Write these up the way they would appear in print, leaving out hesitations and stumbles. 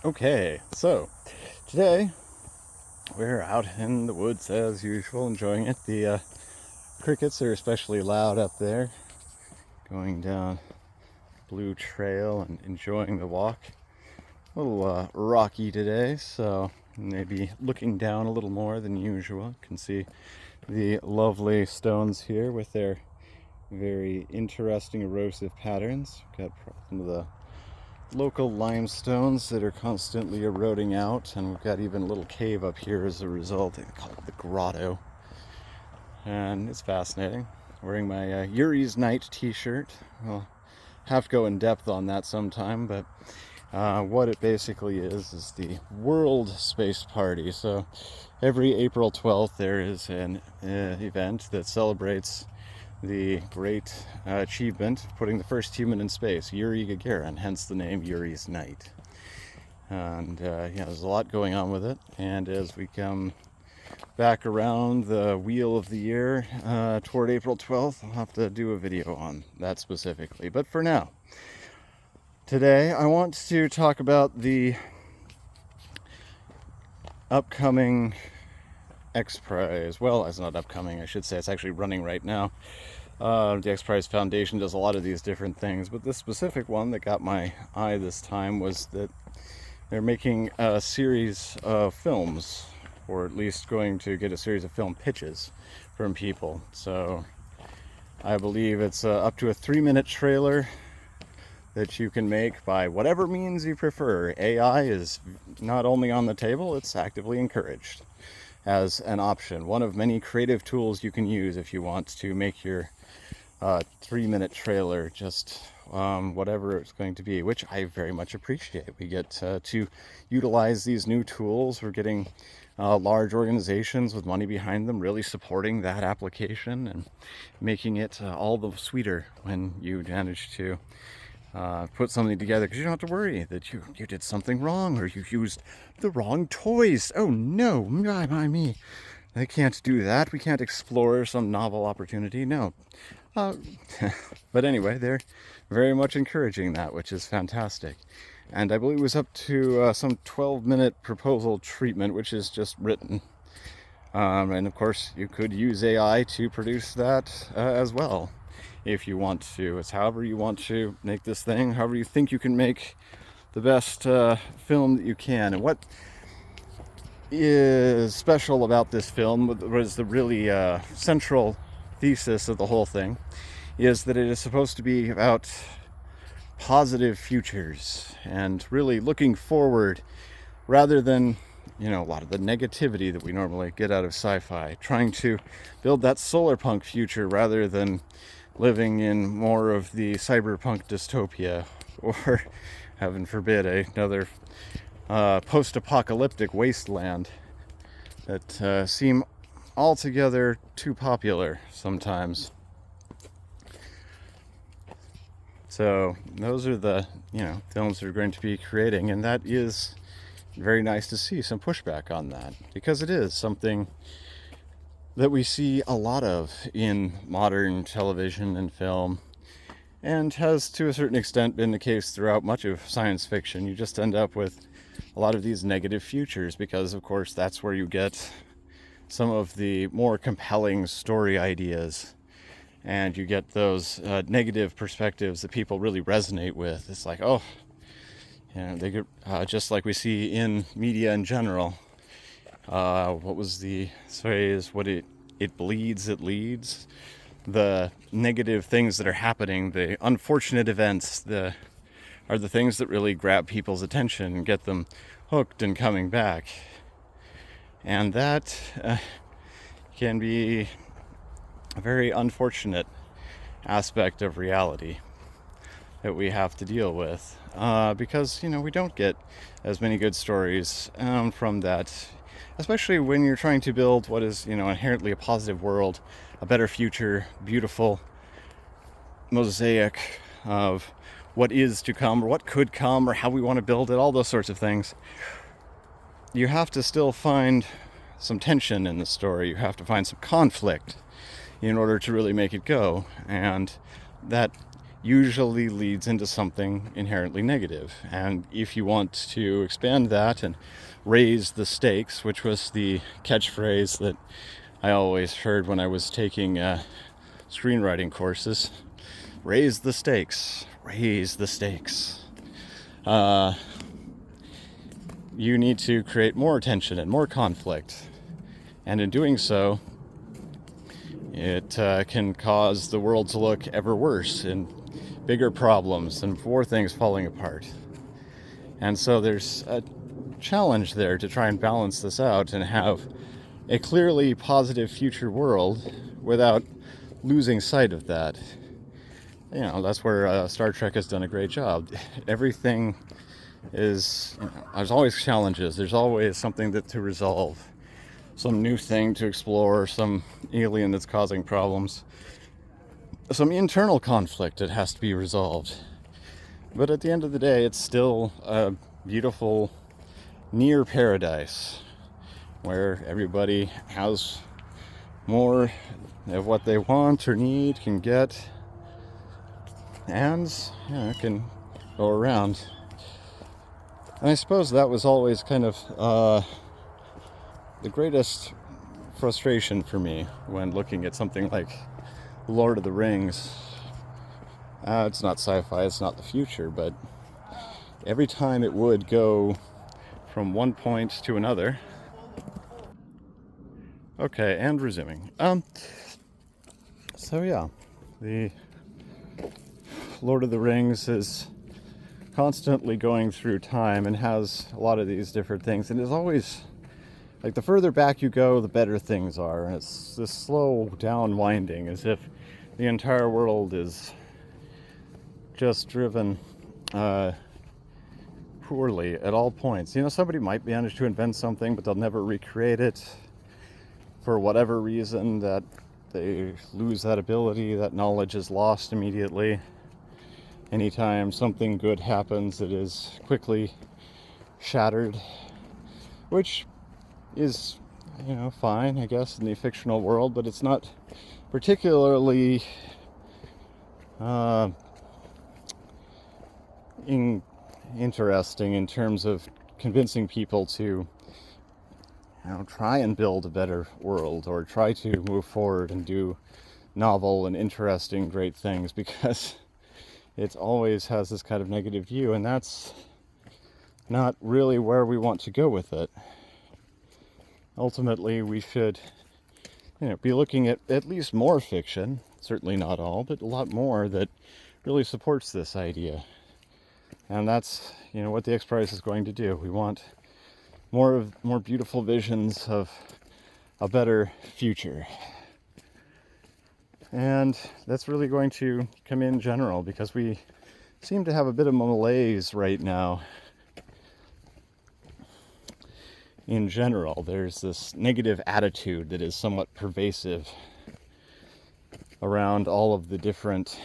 Okay, so today we're out in the woods as usual, enjoying it. The crickets are especially loud up there, going down Blue Trail and enjoying the walk. A little rocky today, so maybe looking down a little more than usual. You can see the lovely stones here with their very interesting erosive patterns. Got some of the local limestones that are constantly eroding out, and we've got even a little cave up here as a result. They call it the grotto, and it's fascinating. Wearing my Yuri's Night t-shirt. I'll have to go in depth on that sometime, but what it basically is the World Space Party. So every April 12th there is an event that celebrates the great achievement of putting the first human in space, Yuri Gagarin, hence the name Yuri's Night. And there's a lot going on with it. And as we come back around the wheel of the year toward April 12th, I'll have to do a video on that specifically. But for now, today I want to talk about the upcoming X Prize. Well, it's not upcoming, I should say. It's actually running right now. The X Prize Foundation does a lot of these different things, but this specific one that got my eye this time was that they're making a series of films, or at least going to get a series of film pitches from people. So I believe it's up to a 3-minute trailer that you can make by whatever means you prefer. AI is not only on the table, it's actively encouraged as an option. One of many creative tools you can use if you want to make your 3-minute trailer just whatever it's going to be, which I very much appreciate. We get to utilize these new tools. We're getting large organizations with money behind them really supporting that application and making it all the sweeter when you manage to put something together, because you don't have to worry that you did something wrong or you used the wrong toys. Oh no, me. They can't do that. We can't explore some novel opportunity. No. But anyway, they're very much encouraging that, which is fantastic. And I believe it was up to some 12-minute proposal treatment, which is just written. And of course, you could use AI to produce that as well, if you want to. It's however you want to make this thing, however you think you can make the best film that you can. And what is special about this film was the really central thesis of the whole thing, is that it is supposed to be about positive futures and really looking forward rather than a lot of the negativity that we normally get out of sci-fi, trying to build that solar punk future rather than living in more of the cyberpunk dystopia, or heaven forbid another post-apocalyptic wasteland that seem altogether too popular sometimes. So those are the films we're going to be creating, and that is very nice to see some pushback on that, because it is something that we see a lot of in modern television and film, and has to a certain extent been the case throughout much of science fiction. You just end up with a lot of these negative futures because, of course, that's where you get some of the more compelling story ideas, and you get those negative perspectives that people really resonate with. It's like, oh, they get just like we see in media in general. What was the phrase? It bleeds, it leads. The negative things that are happening, the unfortunate events, are the things that really grab people's attention and get them hooked and coming back. And that can be a very unfortunate aspect of reality that we have to deal with, because we don't get as many good stories from that, especially when you're trying to build what is inherently a positive world, a better future, beautiful mosaic of what is to come or what could come or how we want to build it, all those sorts of things. You have to still find some tension in the story. You have to find some conflict in order to really make it go, and that usually leads into something inherently negative. And if you want to expand that and raise the stakes, which was the catchphrase that I always heard when I was taking screenwriting courses, raise the stakes, raise the stakes. You need to create more tension and more conflict. And in doing so, it can cause the world to look ever worse and bigger problems and more things falling apart. And so there's a challenge there to try and balance this out and have a clearly positive future world without losing sight of that. You know, that's where Star Trek has done a great job. Everything is, there's always challenges. There's always something to resolve, some new thing to explore, some alien that's causing problems, some internal conflict that has to be resolved. But at the end of the day, it's still a beautiful near paradise where everybody has more of what they want or need, can get, and can go around. And I suppose that was always kind of the greatest frustration for me when looking at something like Lord of the Rings. It's not sci-fi, it's not the future, but every time it would go from one point to another. Okay, and resuming. So yeah, the Lord of the Rings is constantly going through time and has a lot of these different things, and is always like the further back you go, the better things are. And it's this slow down winding, as if the entire world is just driven poorly at all points. You know, somebody might manage to invent something, but they'll never recreate it for whatever reason, that they lose that ability, that knowledge is lost immediately. Anytime something good happens, it is quickly shattered, which is, fine, I guess, in the fictional world, but it's not particularly interesting in terms of convincing people to try and build a better world, or try to move forward and do novel and interesting, great things, because it always has this kind of negative view, and that's not really where we want to go with it. Ultimately, we should be looking at least more fiction, certainly not all, but a lot more that really supports this idea. And that's what the X Prize is going to do. We want more beautiful visions of a better future. And that's really going to come in general, because we seem to have a bit of malaise right now. In general, there's this negative attitude that is somewhat pervasive around all of the different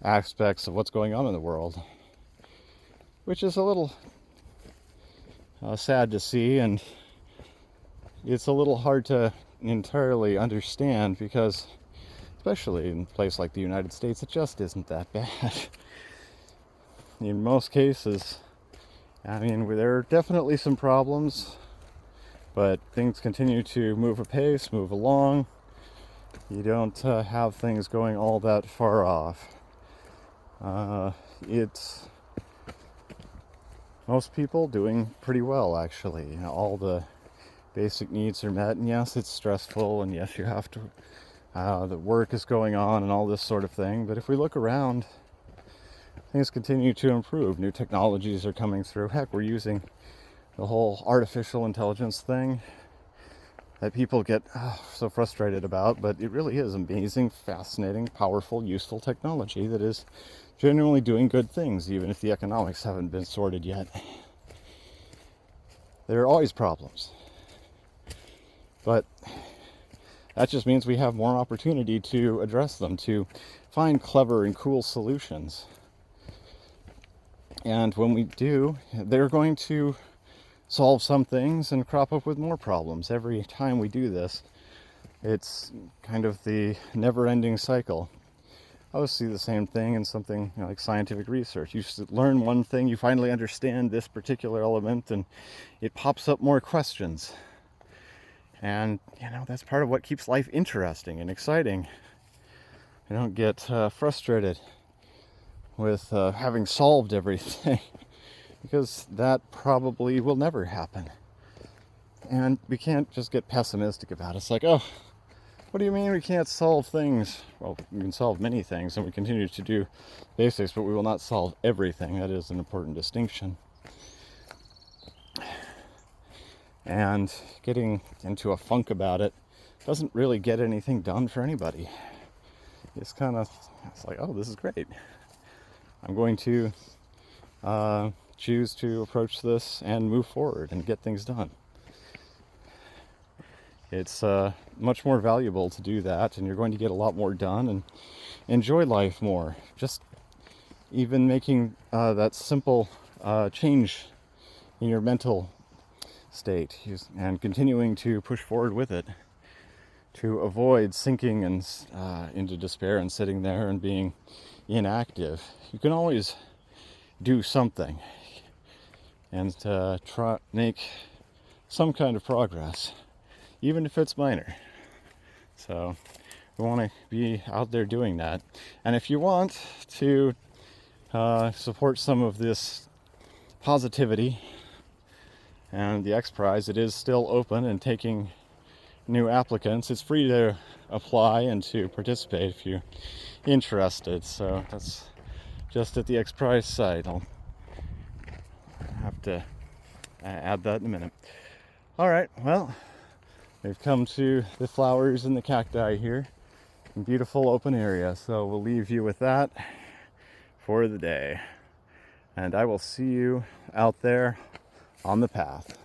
aspects of what's going on in the world, which is a little sad to see, and it's a little hard to entirely understand, because especially in a place like the United States, it just isn't that bad. In most cases, there are definitely some problems, but things continue to move apace, move along. You don't have things going all that far off. It's most people doing pretty well, actually. All the basic needs are met, and yes, it's stressful, and yes, you have to, the work is going on and all this sort of thing, but if we look around, things continue to improve. New technologies are coming through. Heck, we're using the whole artificial intelligence thing that people get so frustrated about, but it really is amazing, fascinating, powerful, useful technology that is genuinely doing good things, even if the economics haven't been sorted yet. There are always problems, but that just means we have more opportunity to address them, to find clever and cool solutions. And when we do, they're going to solve some things and crop up with more problems. Every time we do this, it's kind of the never-ending cycle. I always see the same thing in something, you know, like scientific research. You just learn one thing, you finally understand this particular element, and it pops up more questions. And, you know, that's part of what keeps life interesting and exciting. You don't get frustrated with having solved everything because that probably will never happen. And we can't just get pessimistic about it. It's like, oh, what do you mean we can't solve things? Well, we can solve many things, and we continue to do basics, but we will not solve everything. That is an important distinction. And getting into a funk about it doesn't really get anything done for anybody. It's like, oh, this is great. I'm going to choose to approach this and move forward and get things done. It's much more valuable to do that, and you're going to get a lot more done and enjoy life more. Just even making that simple change in your mental state and continuing to push forward with it to avoid sinking and into despair and sitting there and being inactive. You can always do something and try make some kind of progress, even if it's minor. So we want to be out there doing that. And if you want to support some of this positivity and the X Prize, it is still open and taking new applicants. It's free to apply and to participate if you're interested. So that's just at the X Prize site. I'll have to add that in a minute. All right, well, we've come to the flowers and the cacti here. Beautiful open area. So we'll leave you with that for the day. And I will see you out there on the path.